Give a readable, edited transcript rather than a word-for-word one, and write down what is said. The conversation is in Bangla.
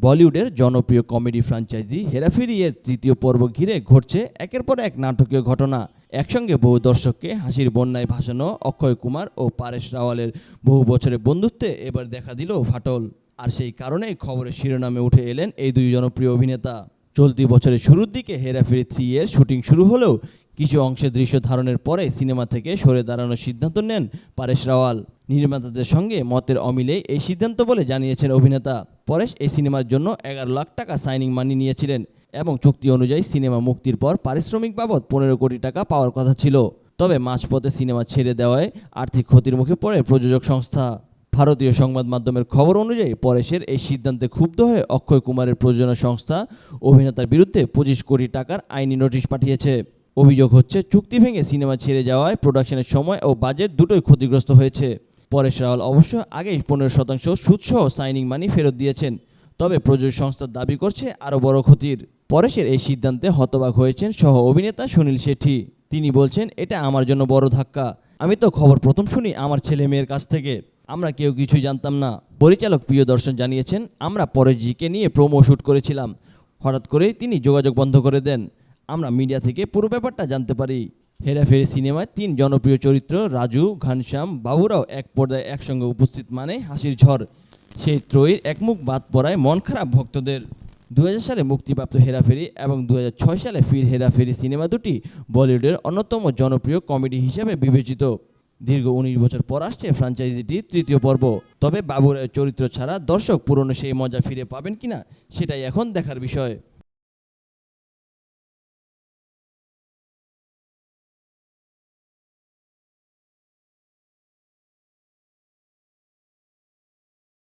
বলিউডের জনপ্রিয় কমেডি ফ্র্যাঞ্চাইজি হেরাফেরি এর তৃতীয় পর্ব ঘিরে ঘটছে একের পর এক নাটকীয় ঘটনা। একসঙ্গে বহু দর্শককে হাসির বন্যায় ভাসানো অক্ষয় কুমার ও পারেশ রাওয়ালের বহু বছরের বন্ধুত্বে এবার দেখা দিল ফাটল। আর সেই কারণেই খবরের শিরোনামে উঠে এলেন এই দুই জনপ্রিয় অভিনেতা। চলতি বছরের শুরুর দিকে হেরাফেরি 3 এর শুটিং শুরু হলেও কিছু অংশে দৃশ্য ধারণের পরে সিনেমা থেকে সরে দাঁড়ানোর সিদ্ধান্ত নেন পারেশ রাওয়াল। নির্মাতাদের সঙ্গে মতের অমিলেই এই সিদ্ধান্ত বলে জানিয়েছেন অভিনেতা। পরেশ এই সিনেমার জন্য 11 লাখ টাকা সাইনিং মানি নিয়েছিলেন এবং চুক্তি অনুযায়ী সিনেমা মুক্তির পর পারিশ্রমিক বাবদ 15 কোটি টাকা পাওয়ার কথা ছিল। তবে মাঝপথে সিনেমা ছেড়ে দেওয়ায় আর্থিক ক্ষতির মুখে পড়ে প্রযোজক সংস্থা। ভারতীয় সংবাদ মাধ্যমের খবর অনুযায়ী পরেশের এই সিদ্ধান্তে ক্ষুব্ধ হয়ে অক্ষয় কুমারের প্রযোজনা সংস্থা অভিনেতার বিরুদ্ধে 25 কোটি টাকার আইনি নোটিশ পাঠিয়েছে। অভিযোগ হচ্ছে চুক্তি ভেঙে সিনেমা ছেড়ে যাওয়ায় প্রোডাকশনের সময় ও বাজেট দুটোই ক্ষতিগ্রস্ত হয়েছে। পরেশ রাওয়াল অবশ্য আগেই 15% সুদসহ সাইনিং মানি ফেরত দিয়েছেন। তবে প্রযোজক সংস্থার দাবি করছে আরও বড় ক্ষতির। পরেশের এই সিদ্ধান্তে হতবাক হয়েছেন সহ অভিনেতা সুনীল শেঠি। তিনি বলছেন, এটা আমার জন্য বড় ধাক্কা। আমি তো খবর প্রথম শুনি আমার ছেলে মেয়ের কাছ থেকে। আমরা কেউ কিছুই জানতাম না। পরিচালক প্রিয়দর্শন জানিয়েছেন, আমরা পরেশজিকে নিয়ে প্রোমো শ্যুট করেছিলাম। হঠাৎ করেই তিনি যোগাযোগ বন্ধ করে দেন। আমরা মিডিয়া থেকে পুরো ব্যাপারটা জানতে পারি। হেরাফেরি সিনেমায় 3 জনপ্রিয় চরিত্র রাজু, ঘনশ্যাম, বাবুরাও এক পর্দায় একসঙ্গে উপস্থিত মানে হাসির ঝড়। সেই ত্রয়ীর একমুখ বাদ পড়ায় মন খারাপ ভক্তদের। 2000 সালে মুক্তিপ্রাপ্ত হেরাফেরি এবং 2006 সালে ফির হেরাফেরি সিনেমা দুটি বলিউডের অন্যতম জনপ্রিয় কমেডি হিসেবে বিবেচিত। দীর্ঘ 19 বছর পর আসছে ফ্র্যাঞ্চাইজিটির তৃতীয় পর্ব। তবে বাবুরায়ের চরিত্র ছাড়া দর্শক পুরনো সেই মজা ফিরে পাবেন কিনা সেটাই এখন দেখার বিষয়।